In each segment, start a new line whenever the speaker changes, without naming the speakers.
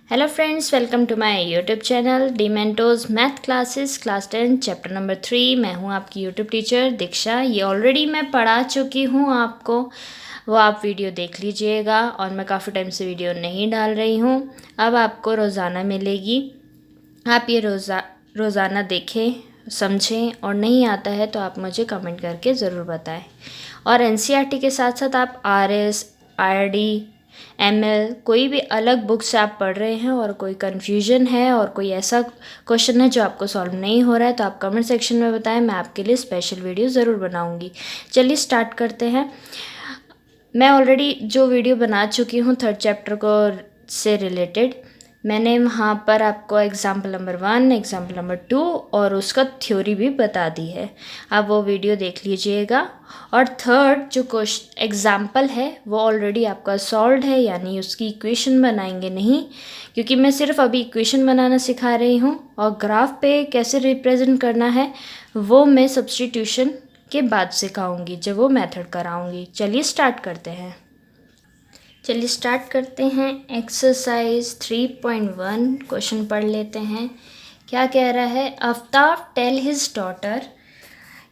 Hello friends, welcome to my YouTube channel D Mentos math classes class 10 chapter number 3। मैं हूं आपकी YouTube teacher दीक्षा। ये already मैं पढ़ा चुकी हूं आपको, वो आप वीडियो देख लीजिएगा। और मैं काफ़ी टाइम से वीडियो नहीं डाल रही हूं, अब आपको रोज़ाना मिलेगी। आप ये रोज़ाना देखें, समझें, और नहीं आता है तो आप मुझे कमेंट करके ज़रूर बताएं। और एनसीईआरटी के साथ साथ आप आरएस, आरडी, एमएल कोई भी अलग बुक्स आप पढ़ रहे हैं और कोई कन्फ्यूजन है और कोई ऐसा क्वेश्चन है जो आपको सॉल्व नहीं हो रहा है तो आप कमेंट सेक्शन में बताएं, मैं आपके लिए स्पेशल वीडियो ज़रूर बनाऊंगी। चलिए स्टार्ट करते हैं। मैं ऑलरेडी जो वीडियो बना चुकी हूँ थर्ड चैप्टर को से रिलेटेड, मैंने वहाँ पर आपको एग्ज़ाम्पल नंबर 1, एग्ज़ाम्पल नंबर 2 और उसका थ्योरी भी बता दी है। आप वो वीडियो देख लीजिएगा। और थर्ड जो क्वेश्चन एग्ज़ाम्पल है वो ऑलरेडी आपका सॉल्व्ड है, यानी उसकी इक्वेशन बनाएंगे नहीं, क्योंकि मैं सिर्फ अभी इक्वेशन बनाना सिखा रही हूँ। और ग्राफ पे कैसे रिप्रेजेंट करना है वो मैं सब्स्टिट्यूशन के बाद सिखाऊंगी, जब वो मेथड कराऊंगी। चलिए स्टार्ट करते हैं। एक्सरसाइज 3.1 क्वेश्चन पढ़ लेते हैं। क्या कह रहा है? आफ्ताब टेल हिज डॉटर,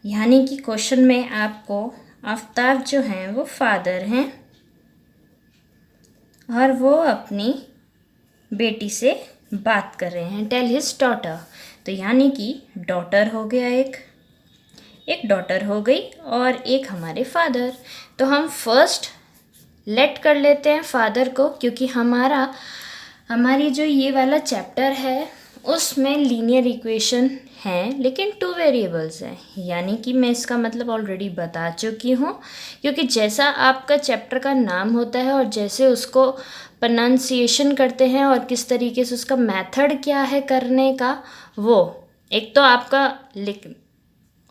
यानी कि क्वेश्चन में आपको आफ्ताब जो हैं वो फादर हैं और वो अपनी बेटी से बात कर रहे हैं। टेल हिज डॉटर, तो यानी कि डॉटर हो गया, एक डॉटर हो गई और एक हमारे फादर। तो हम फर्स्ट लेट कर लेते हैं फादर को, क्योंकि हमारी जो ये वाला चैप्टर है उसमें लीनियर इक्वेशन हैं लेकिन 2 वेरिएबल्स हैं, यानी कि मैं इसका मतलब ऑलरेडी बता चुकी हूँ। क्योंकि जैसा आपका चैप्टर का नाम होता है और जैसे उसको प्रोनाउंसिएशन करते हैं और किस तरीके से उसका मेथड क्या है करने का, वो एक तो आपका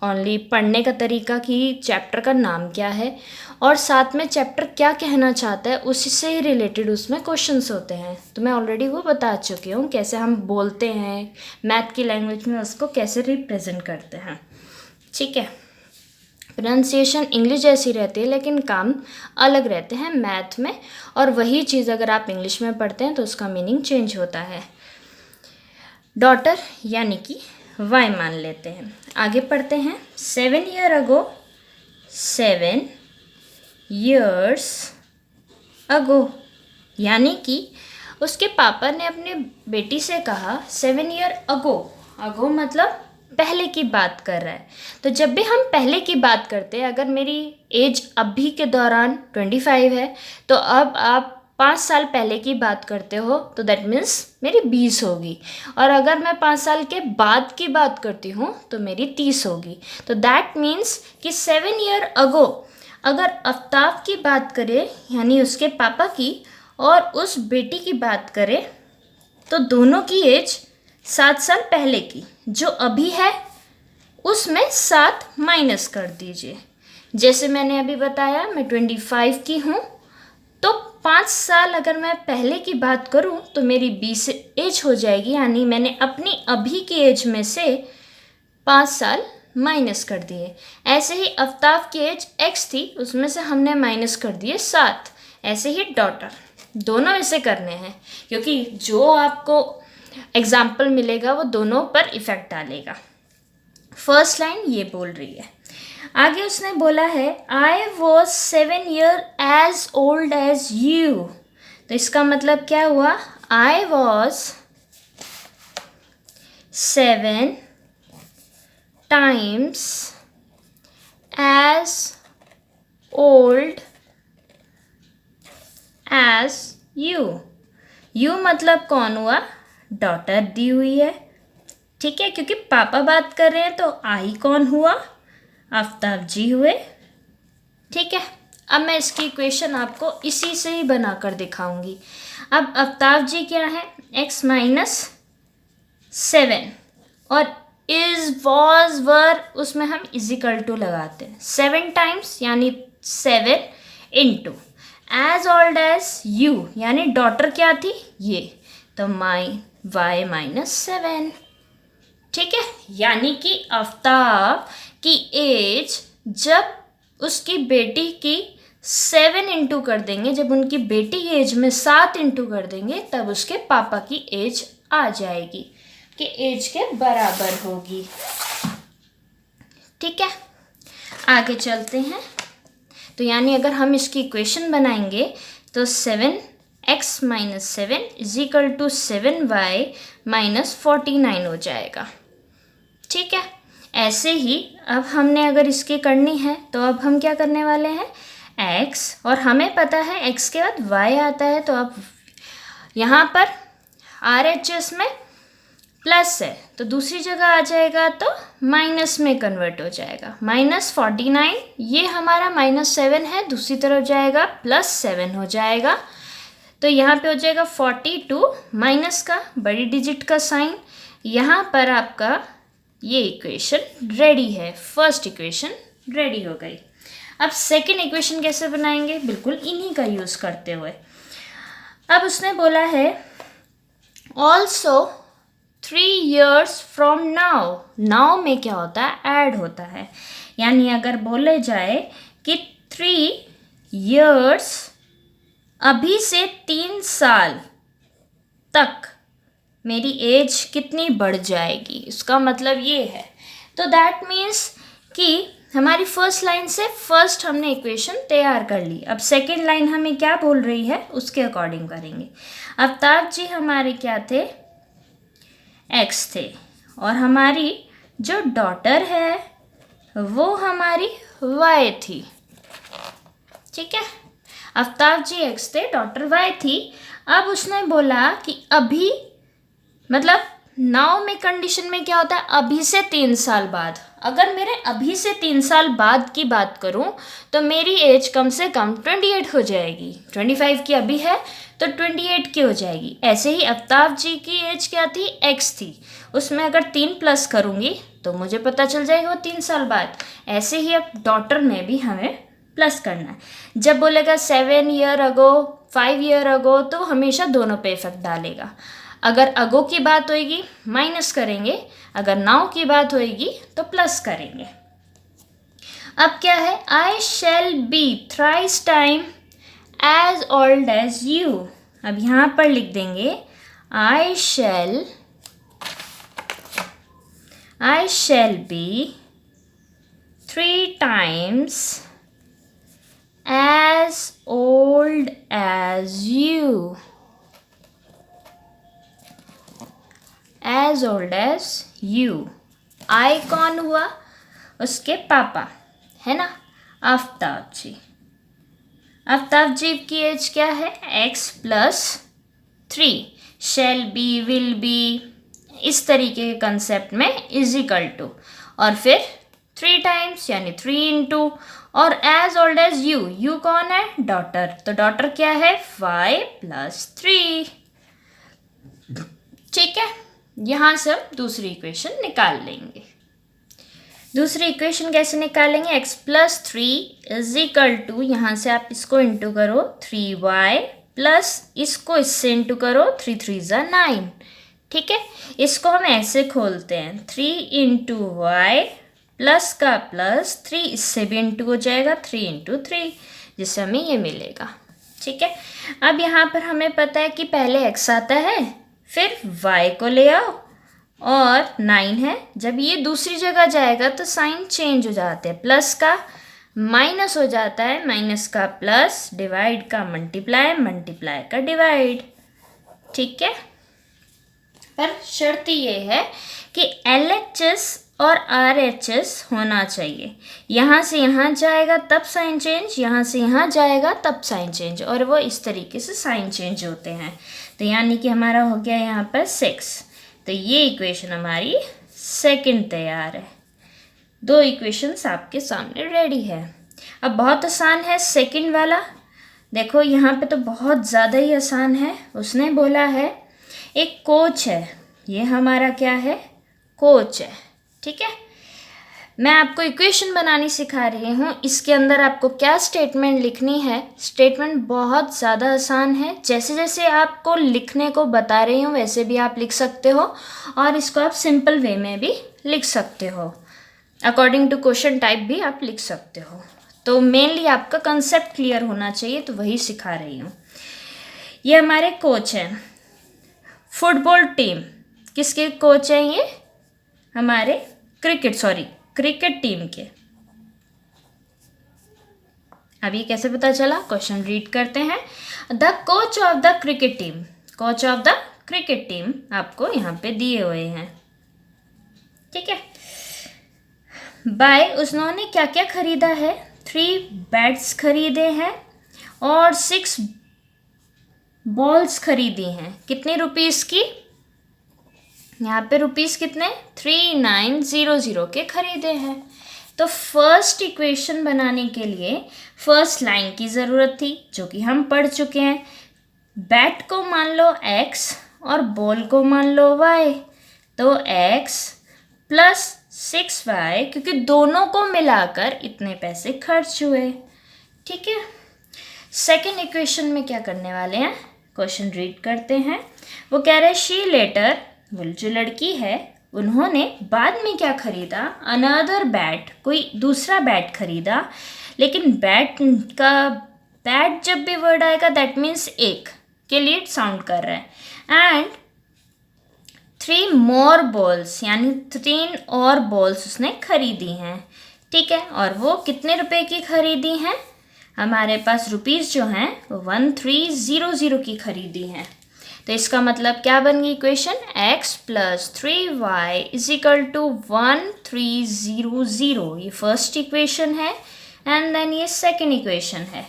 ओनली पढ़ने का तरीका कि चैप्टर का नाम क्या है और साथ में चैप्टर क्या कहना चाहता है उससे ही रिलेटेड उसमें क्वेश्चंस होते हैं। तो मैं ऑलरेडी वो बता चुकी हूँ कैसे हम बोलते हैं, मैथ की लैंग्वेज में उसको कैसे रिप्रेजेंट करते हैं। ठीक है, प्रोनाउंसिएशन इंग्लिश जैसी रहती है लेकिन काम अलग रहते हैं मैथ में, और वही चीज़ अगर आप इंग्लिश में पढ़ते हैं तो उसका मीनिंग चेंज होता है। डॉटर यानी कि वाई मान लेते हैं। आगे पढ़ते हैं। 7 years ago, यानी कि उसके पापा ने अपने बेटी से कहा 7 year ago मतलब पहले की बात कर रहा है। तो जब भी हम पहले की बात करते हैं, अगर मेरी एज अभी के दौरान 25 है तो अब आप 5 साल पहले की बात करते हो तो दैट मीन्स मेरी 20 होगी। और अगर मैं 5 साल के बाद की बात करती हूँ तो मेरी 30 होगी। तो दैट मीन्स कि 7 year ago अगर आफ्ताब की बात करें यानी उसके पापा की और उस बेटी की बात करें तो दोनों की एज 7 साल पहले की जो अभी है उसमें 7 माइनस कर दीजिए। जैसे मैंने अभी बताया मैं 25 की हूँ, तो 5 साल अगर मैं पहले की बात करूँ तो मेरी 20 एज हो जाएगी, यानी मैंने अपनी अभी की एज में से 5 साल माइनस कर दिए। ऐसे ही आफ्ताब की एज x थी, उसमें से हमने माइनस कर दिए 7। ऐसे ही डॉटर, दोनों ऐसे करने हैं क्योंकि जो आपको एग्जाम्पल मिलेगा वो दोनों पर इफेक्ट डालेगा। फर्स्ट लाइन ये बोल रही है। आगे उसने बोला है I was 7 years as old as you, तो इसका मतलब क्या हुआ? I was 7 times as old as you। you मतलब कौन हुआ? डॉटर दी हुई है, ठीक है, क्योंकि पापा बात कर रहे हैं तो आई कौन हुआ? आफ्ताब जी हुए। ठीक है, अब मैं इसकी इक्वेशन आपको इसी से ही बनाकर दिखाऊंगी। अब आफ्ताब जी क्या है? x माइनस 7 और इज वॉज वर उसमें हम इजिकल टू लगाते हैं। 7 टाइम्स यानी 7 into as old as you यानी डॉटर क्या थी? ये, तो y माइनस 7। ठीक है, यानी कि आफ्ताब की एज जब उसकी बेटी की 7 इंटू कर देंगे, जब उनकी बेटी की एज में 7 इंटू कर देंगे तब उसके पापा की एज आ जाएगी, कि एज के बराबर होगी। ठीक है, आगे चलते हैं। तो यानी अगर हम इसकी इक्वेशन बनाएंगे तो 7x minus 7 is equal to 7y minus 49 हो जाएगा। ठीक है, ऐसे ही अब हमने अगर इसकी करनी है तो अब हम क्या करने वाले हैं, x, और हमें पता है x के बाद y आता है, तो अब यहाँ पर RHS में प्लस है तो दूसरी जगह आ जाएगा तो माइनस में कन्वर्ट हो जाएगा। माइनस 49, ये हमारा -7 है, दूसरी तरफ जाएगा +7 हो जाएगा। तो यहाँ पे हो जाएगा 42, माइनस का बड़ी डिजिट का साइन। यहाँ पर आपका ये इक्वेशन रेडी है, फर्स्ट इक्वेशन रेडी हो गई। अब सेकंड इक्वेशन कैसे बनाएंगे, बिल्कुल इन्हीं का यूज़ करते हुए। अब उसने बोला है also 3 years from now. Now में क्या होता है, ऐड होता है, यानी अगर बोले जाए कि 3 years अभी से 3 साल तक मेरी एज कितनी बढ़ जाएगी, इसका मतलब ये है। तो दैट मीन्स कि हमारी फर्स्ट लाइन से फर्स्ट हमने इक्वेशन तैयार कर ली। अब सेकंड लाइन हमें क्या बोल रही है उसके अकॉर्डिंग करेंगे। अफ्ताब जी हमारे क्या थे, एक्स थे, और हमारी जो डॉटर है वो हमारी वाई थी। ठीक है, अफ्ताब जी एक्स थे, डॉटर वाई थी। अब उसने बोला कि अभी, मतलब नाउ में कंडीशन में क्या होता है, अभी से 3 साल बाद। अगर मेरे अभी से 3 साल बाद की बात करूं तो मेरी एज कम से कम 28 हो जाएगी। 25 की अभी है तो 28 की हो जाएगी। ऐसे ही अफ्ताब जी की एज क्या थी, एक्स थी, उसमें अगर 3 प्लस करूंगी तो मुझे पता चल जाएगा वो 3 साल बाद। ऐसे ही अब डॉटर में भी हमें प्लस करना है। जब बोलेगा 7 year अगो, 5 year अगो, तो हमेशा दोनों पे इफेक्ट डालेगा। अगर अगो की बात होएगी माइनस करेंगे, अगर नाउ की बात होएगी तो प्लस करेंगे। अब क्या है, I shall be thrice time as old as you. अब यहाँ पर लिख देंगे I shall be 3 times as old as you। As old as you. I कौन हुआ, उसके पापा है ना, आफ्ताब जी। आफ्ताब जी की एज क्या है, x + 3। Shall be, will be, इस तरीके के कंसेप्ट में = और फिर 3 times यानी 3 इंटू, और as old as you, you कौन है, डॉटर, तो डॉटर क्या है 5 + 3। ठीक है, यहाँ से हम दूसरी इक्वेशन निकाल लेंगे। दूसरी इक्वेशन कैसे निकालेंगे, x + 3 = यहाँ से आप इसको इंटू करो 3y प्लस इसको इससे इंटू करो 3 3 = 9। ठीक है, इसको हम ऐसे खोलते हैं 3 × y प्लस का प्लस 3 इससे भी इंटू हो जाएगा 3 × 3, जिससे हमें ये मिलेगा। ठीक है, अब यहाँ पर हमें पता है कि पहले x आता है, फिर y को ले आओ, और 9 है, जब ये दूसरी जगह जाएगा तो साइन चेंज हो जाते हैं, प्लस का माइनस हो जाता है, माइनस का प्लस, डिवाइड का मल्टीप्लाई, मल्टीप्लाई का डिवाइड। ठीक है, पर शर्त ये है कि LHS और RHS होना चाहिए। यहाँ से यहाँ जाएगा तब साइन चेंज, यहाँ से यहाँ जाएगा तब साइन चेंज, और वो इस तरीके से साइन चेंज होते हैं। तो यानी कि हमारा हो गया यहाँ पर 6। तो ये इक्वेशन हमारी सेकंड तैयार है। 2 इक्वेशंस आपके सामने रेडी है। अब बहुत आसान है सेकंड वाला, देखो यहाँ पे तो बहुत ज़्यादा ही आसान है। उसने बोला है एक कोच है, ये हमारा क्या है, कोच है। ठीक है, मैं आपको इक्वेशन बनानी सिखा रही हूँ, इसके अंदर आपको क्या स्टेटमेंट लिखनी है। स्टेटमेंट बहुत ज़्यादा आसान है, जैसे जैसे आपको लिखने को बता रही हूँ वैसे भी आप लिख सकते हो, और इसको आप सिंपल वे में भी लिख सकते हो, अकॉर्डिंग टू क्वेश्चन टाइप भी आप लिख सकते हो। तो मेनली आपका कंसेप्ट क्लियर होना चाहिए, तो वही सिखा रही हूँ। ये हमारे कोच हैं, फुटबॉल टीम किसके कोच हैं? ये हमारे क्रिकेट टीम के। अब ये कैसे पता चला? क्वेश्चन रीड करते हैं। The coach of the cricket team, coach of the cricket team आपको यहाँ पे दिए हुए हैं, ठीक है। बाय, उन्होंने क्या क्या खरीदा है? 3 बैट्स खरीदे हैं और 6 बॉल्स खरीदी हैं। कितने रुपीस की? यहाँ पे रुपीस कितने? 3900 के खरीदे हैं। तो फर्स्ट इक्वेशन बनाने के लिए फर्स्ट लाइन की ज़रूरत थी, जो कि हम पढ़ चुके हैं। बैट को मान लो x और बॉल को मान लो y, तो x प्लस 6y, क्योंकि दोनों को मिलाकर इतने पैसे खर्च हुए, ठीक है। सेकेंड इक्वेशन में क्या करने वाले हैं? क्वेश्चन रीड करते हैं। वो कह रहे हैं शी लेटर, वो जो लड़की है उन्होंने बाद में क्या खरीदा? अनदर बैट, कोई दूसरा बैट खरीदा। लेकिन बैट जब भी वर्ड आएगा दैट मीन्स एक के लिए साउंड कर रहा है। एंड 3 मोर बॉल्स, यानी 3 और बॉल्स उसने खरीदी हैं, ठीक है। और वो कितने रुपए की खरीदी हैं? हमारे पास रुपीस जो हैं 1300 की खरीदी हैं। तो इसका मतलब क्या बन गई equation? x plus 3y is equal to 1300, ये फर्स्ट इक्वेशन है। एंड देन ये सेकेंड इक्वेशन है।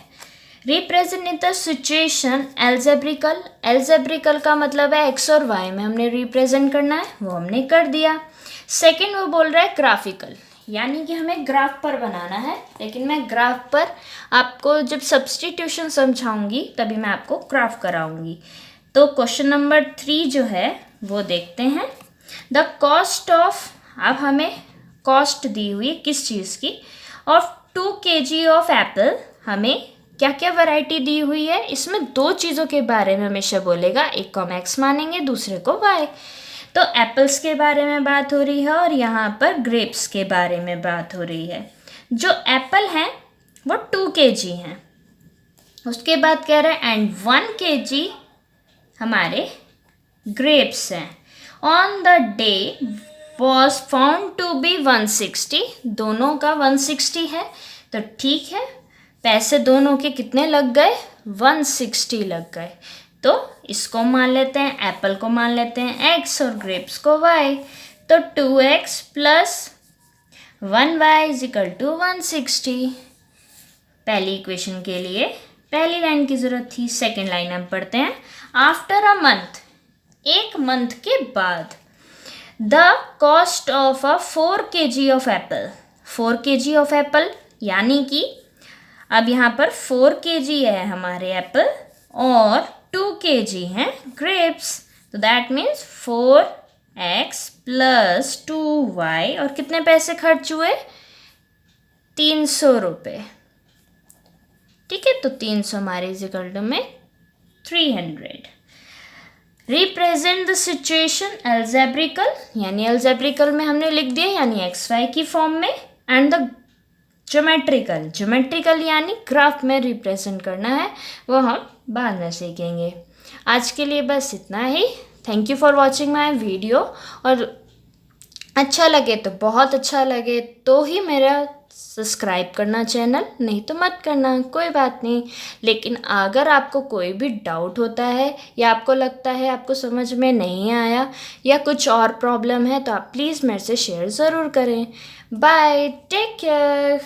Represent the situation algebraical, algebraical का मतलब है x और y में हमने रिप्रेजेंट करना है, वो हमने कर दिया। सेकेंड वो बोल रहा है ग्राफिकल, यानी कि हमें ग्राफ पर बनाना है। लेकिन मैं ग्राफ पर आपको जब सब्स्टिट्यूशन समझाऊंगी तभी मैं आपको ग्राफ कराऊंगी। तो क्वेश्चन नंबर 3 जो है वो देखते हैं। द कॉस्ट ऑफ, अब हमें कॉस्ट दी हुई किस चीज़ की? Of 2 kg of Apple. हमें क्या क्या वैरायटी दी हुई है? इसमें 2 चीज़ों के बारे में हमेशा बोलेगा, एक को हम x मानेंगे, दूसरे को y। तो एप्पल्स के बारे में बात हो रही है और यहाँ पर ग्रेप्स के बारे में बात हो रही है। जो एप्पल हैं वो 2 kg हैं। उसके बाद कह रहे हैं एंड 1 kg हमारे ग्रेप्स हैं। On the day was found to be 160, दोनों का 160 है। तो ठीक है, पैसे दोनों के कितने लग गए? 160 लग गए। तो इसको मान लेते हैं, एप्पल को मान लेते हैं x और ग्रेप्स को y। तो 2x plus 1y is equal to 160। पहली इक्वेशन के लिए पहली लाइन की ज़रूरत थी। सेकेंड लाइन हम पढ़ते हैं। आफ्टर अ मंथ, एक मंथ के बाद, the cost of a 4 kg of Apple, 4 kg of Apple, यानी कि अब यहाँ पर 4 kg है हमारे एप्पल और 2 kg हैं ग्रेप्स। तो that means 4x plus 2y, और कितने पैसे खर्च हुए? 300 रुपये, ठीक है। तो 300 हमारे इज इक्वल टू में 300। रिप्रेजेंट द सिचुएशन एल्जेब्रिकल, यानी एल्जेब्रिकल में हमने लिख दिया, यानी एक्स वाई की फॉर्म में। एंड द ज्योमेट्रिकल, ज्योमेट्रिकल यानी ग्राफ में रिप्रेजेंट करना है, वो हम बाद में सीखेंगे। आज के लिए बस इतना ही। Thank you for watching my video. और अच्छा लगे तो, बहुत अच्छा लगे तो ही मेरा सब्सक्राइब करना चैनल, नहीं तो मत करना, कोई बात नहीं। लेकिन अगर आपको कोई भी डाउट होता है या आपको लगता है आपको समझ में नहीं आया या कुछ और प्रॉब्लम है, तो आप प्लीज़ मेरे से शेयर ज़रूर करें। Bye, take care.